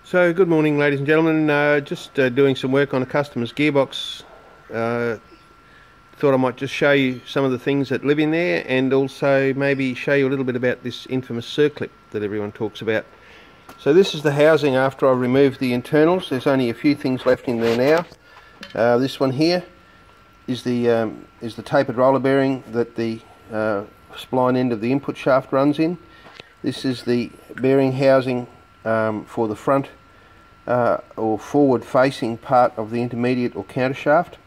So good morning, ladies and gentlemen. Just doing some work on a customer's gearbox. Thought I might just show you some of the things that live in there, and also maybe show you a little bit about this infamous circlip that everyone talks about. So this is the housing after I've removed the internals. There's only a few things left in there now. This one here is the tapered roller bearing that the spline end of the input shaft runs in. This is the bearing housing for the front or forward facing part of the intermediate or counter shaft,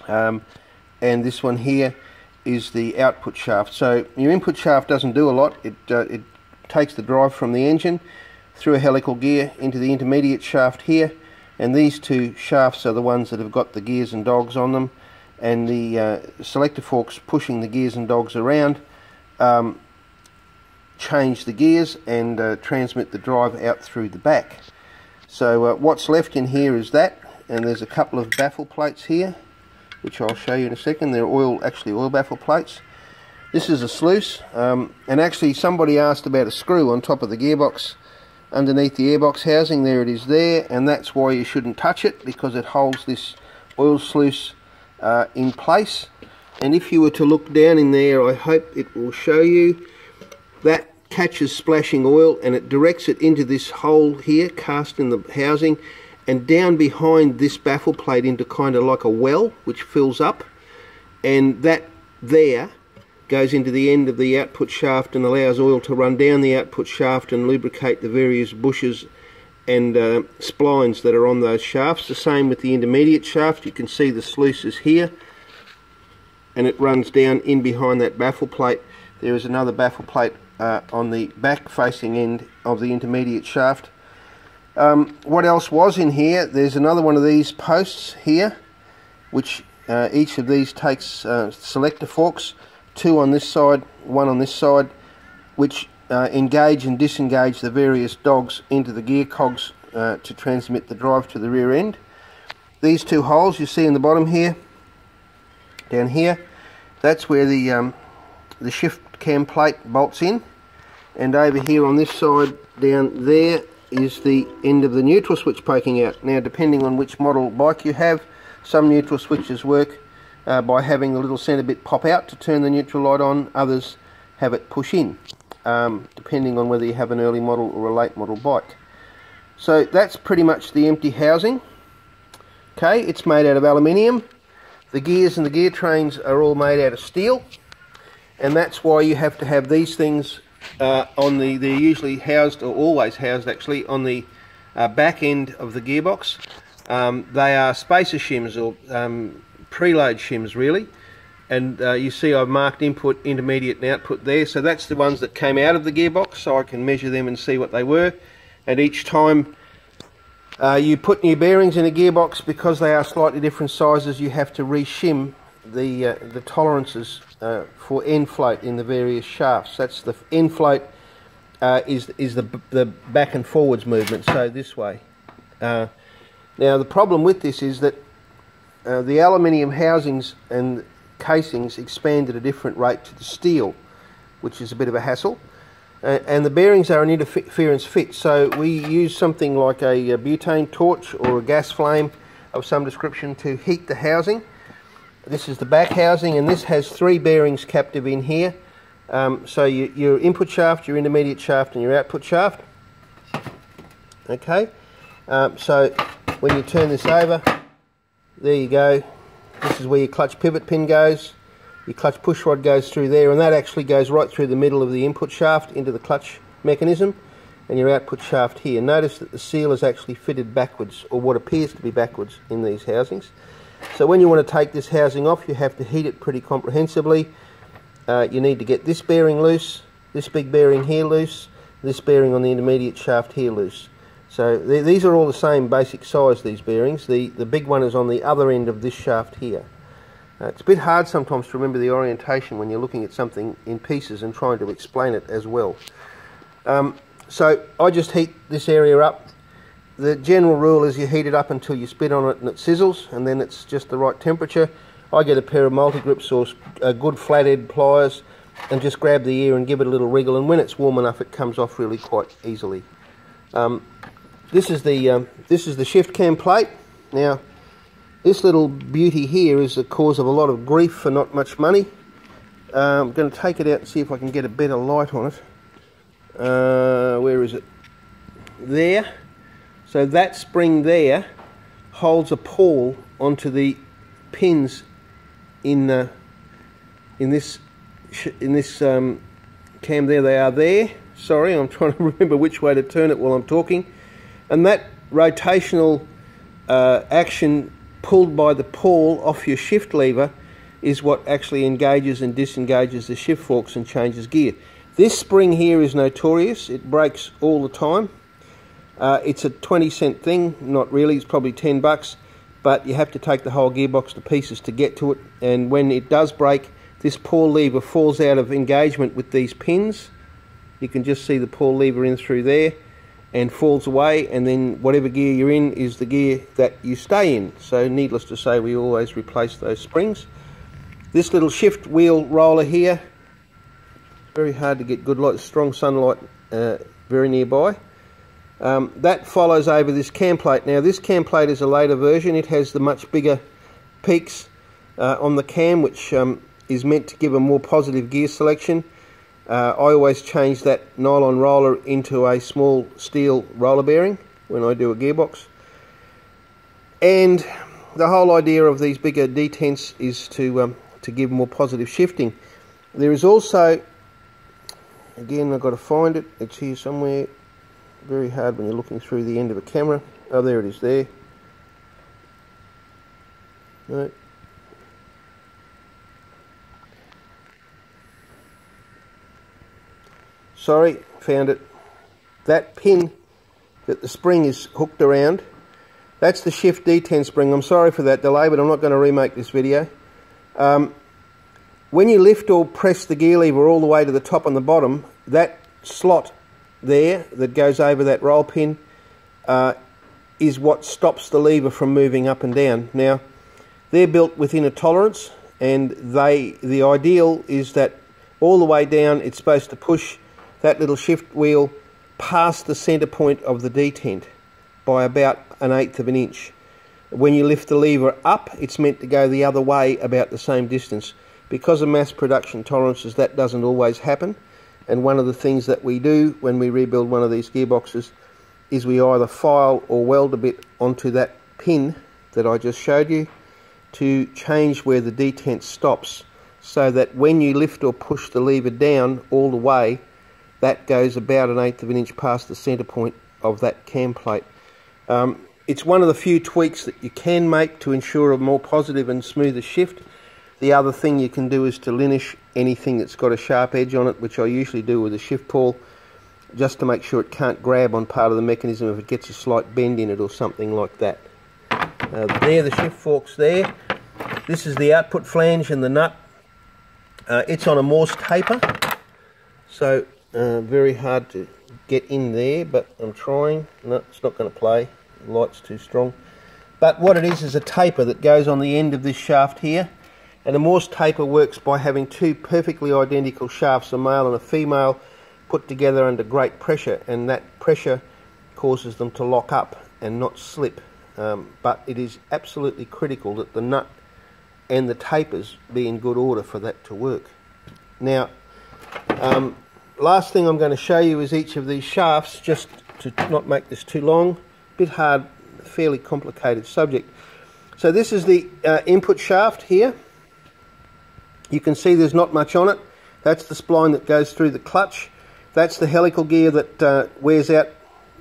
and this one here is the output shaft. So your input shaft doesn't do a lot. It takes the drive from the engine through a helical gear into the intermediate shaft here, and these two shafts are the ones that have got the gears and dogs on them, and the selector forks pushing the gears and dogs around change the gears and transmit the drive out through the back. So what's left in here is that, and there's a couple of baffle plates here which I'll show you in a second. They're actually oil baffle plates. This is a sluice, and actually somebody asked about a screw on top of the gearbox underneath the airbox housing. There it is there, and that's why you shouldn't touch it, because it holds this oil sluice in place. And if you were to look down in there, I hope it will show you, that catches splashing oil and it directs it into this hole here cast in the housing, and down behind this baffle plate into kind of like a well which fills up, and that there goes into the end of the output shaft and allows oil to run down the output shaft and lubricate the various bushes and splines that are on those shafts. The same with the intermediate shaft. You can see the sluice is here and it runs down in behind that baffle plate. There is another baffle plate on the back facing end of the intermediate shaft. What else was in here? There's another one of these posts here, which each of these takes selector forks, two on this side, one on this side, which engage and disengage the various dogs into the gear cogs to transmit the drive to the rear end. These two holes you see in the bottom here, down here, that's where the shift cam plate bolts in, and over here on this side down there is the end of the neutral switch poking out. Now, depending on which model bike you have, some neutral switches work by having the little centre bit pop out to turn the neutral light on, others have it push in, depending on whether you have an early model or a late model bike. So that's pretty much the empty housing. Okay, it's made out of aluminium. The gears and the gear trains are all made out of steel, and that's why you have to have these things they're usually housed, or always housed actually, on the back end of the gearbox. They are spacer shims, or preload shims really, and you see I've marked input, intermediate and output there, so that's the ones that came out of the gearbox, so I can measure them and see what they were. And each time you put new bearings in a gearbox, because they are slightly different sizes, you have to re-shim the tolerances for end float in the various shafts. That's the end float is the back and forwards movement, so this way. Now the problem with this is that the aluminium housings and casings expand at a different rate to the steel, which is a bit of a hassle, and the bearings are an interference fit, so we use something like a butane torch or a gas flame of some description to heat the housing. This is the back housing, and this has three bearings captive in here. So your input shaft, your intermediate shaft and your output shaft. Okay, so when you turn this over, there you go. This is where your clutch pivot pin goes. Your clutch push rod goes through there, and that actually goes right through the middle of the input shaft into the clutch mechanism, and your output shaft here. Notice that the seal is actually fitted backwards, or what appears to be backwards, in these housings. So when you want to take this housing off, you have to heat it pretty comprehensively. You need to get this bearing loose, this big bearing here loose, this bearing on the intermediate shaft here loose. So these are all the same basic size, these bearings. The big one is on the other end of this shaft here. It's a bit hard sometimes to remember the orientation when you're looking at something in pieces and trying to explain it as well. So I just heat this area up. The general rule is you heat it up until you spit on it and it sizzles, and then it's just the right temperature. I get a pair of multi-grips or good flathead pliers and just grab the ear and give it a little wriggle, and when it's warm enough it comes off really quite easily. this is the shift cam plate. Now, this little beauty here is the cause of a lot of grief for not much money. I'm going to take it out and see if I can get a better light on it. Where is it? There. So that spring there holds a pawl onto the pins in this cam. There they are there. Sorry, I'm trying to remember which way to turn it while I'm talking. And that rotational action pulled by the pawl off your shift lever is what actually engages and disengages the shift forks and changes gear. This spring here is notorious. It breaks all the time. It's a 20-cent thing. Not really, it's probably 10 bucks, but you have to take the whole gearbox to pieces to get to it, and when it does break, this pawl lever falls out of engagement with these pins. You can just see the pawl lever in through there and falls away, and then whatever gear you're in is the gear that you stay in. So needless to say, we always replace those springs. This little shift wheel roller here, very hard to get good light, strong sunlight very nearby. That follows over this cam plate. Now this cam plate is a later version. It has the much bigger peaks on the cam, which is meant to give a more positive gear selection. I always change that nylon roller into a small steel roller bearing when I do a gearbox. And the whole idea of these bigger detents is to give more positive shifting. There is also, again, I've got to find it. It's here somewhere. Very hard when you're looking through the end of a camera. Oh, there it is there. No. Sorry, found it. That pin that the spring is hooked around, that's the shift detent spring. I'm sorry for that delay, but I'm not going to remake this video. When you lift or press the gear lever all the way to the top and the bottom, that slot there that goes over that roll pin is what stops the lever from moving up and down. Now, they're built within a tolerance, and the ideal is that all the way down it's supposed to push that little shift wheel past the centre point of the detent by about 1/8 of an inch. When you lift the lever up, it's meant to go the other way about the same distance. Because of mass production tolerances, that doesn't always happen, and one of the things that we do when we rebuild one of these gearboxes is we either file or weld a bit onto that pin that I just showed you to change where the detent stops, so that when you lift or push the lever down all the way, that goes about 1/8 of an inch past the centre point of that cam plate. It's one of the few tweaks that you can make to ensure a more positive and smoother shift. The other thing you can do is to linish anything that's got a sharp edge on it, which I usually do with a shift pawl, just to make sure it can't grab on part of the mechanism if it gets a slight bend in it or something like that. There, the shift forks there. This is the output flange and the nut. It's on a Morse taper, so very hard to get in there, but I'm trying. No, it's not going to play. The light's too strong. But what it is a taper that goes on the end of this shaft here. And a Morse taper works by having two perfectly identical shafts, a male and a female, put together under great pressure, and that pressure causes them to lock up and not slip. But it is absolutely critical that the nut and the tapers be in good order for that to work. Now, last thing I'm going to show you is each of these shafts, just to not make this too long. A bit hard, fairly complicated subject. So this is the input shaft here. You can see there's not much on it. That's the spline that goes through the clutch. That's the helical gear that wears out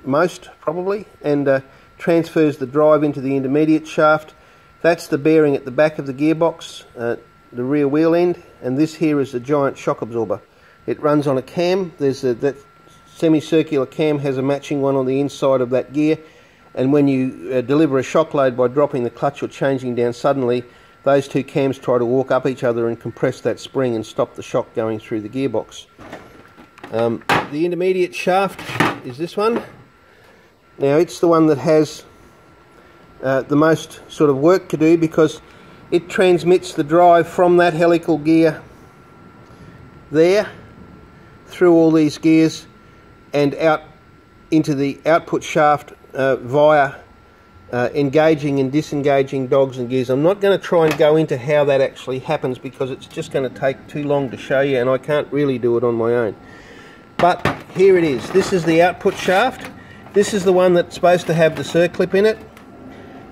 most, probably, and transfers the drive into the intermediate shaft. That's the bearing at the back of the gearbox, the rear wheel end, and this here is the giant shock absorber. It runs on a cam. That semicircular cam has a matching one on the inside of that gear, and when you deliver a shock load by dropping the clutch or changing down suddenly, those two cams try to walk up each other and compress that spring and stop the shock going through the gearbox. The intermediate shaft is this one. Now it's the one that has the most sort of work to do, because it transmits the drive from that helical gear there through all these gears and out into the output shaft via engaging and disengaging dogs and gears. I'm not going to try and go into how that actually happens because it's just going to take too long to show you, and I can't really do it on my own. But here it is. This is the output shaft. This is the one that's supposed to have the circlip in it.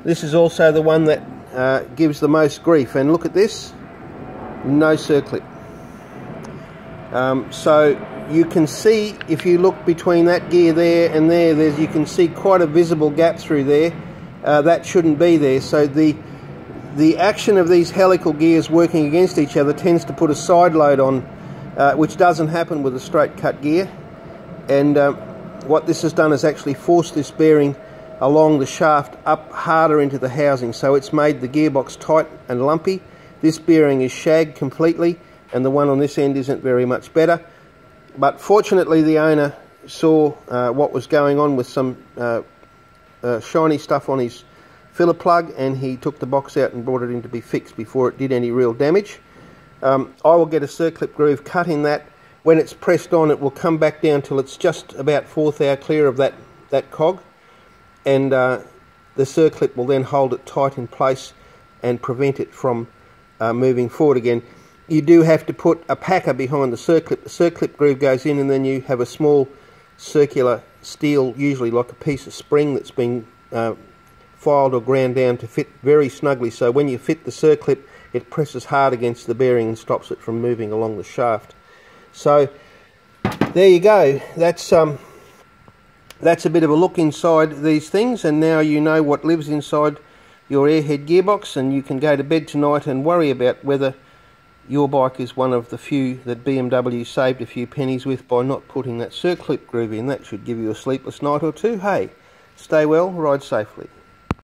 This is also the one that gives the most grief, and look at this, no circlip. So you can see, if you look between that gear there and there, you can see quite a visible gap through there. That shouldn't be there. So the action of these helical gears working against each other tends to put a side load on, which doesn't happen with a straight cut gear. And what this has done is actually forced this bearing along the shaft up harder into the housing, so it's made the gearbox tight and lumpy. This bearing is shagged completely, and the one on this end isn't very much better. But fortunately the owner saw what was going on with some shiny stuff on his filler plug, and he took the box out and brought it in to be fixed before it did any real damage. I will get a circlip groove cut in that. When it's pressed on, it will come back down till it's just about 1/4 thou clear of that cog, and the circlip will then hold it tight in place and prevent it from moving forward again. You do have to put a packer behind the circlip. The circlip groove goes in, and then you have a small circular steel, usually like a piece of spring that's been filed or ground down to fit very snugly, so when you fit the circlip it presses hard against the bearing and stops it from moving along the shaft. So there you go. That's a bit of a look inside these things, and now you know what lives inside your AIRHEAD gearbox, and you can go to bed tonight and worry about whether your bike is one of the few that BMW saved a few pennies with by not putting that circlip groove in. That should give you a sleepless night or two. Hey, stay well, ride safely.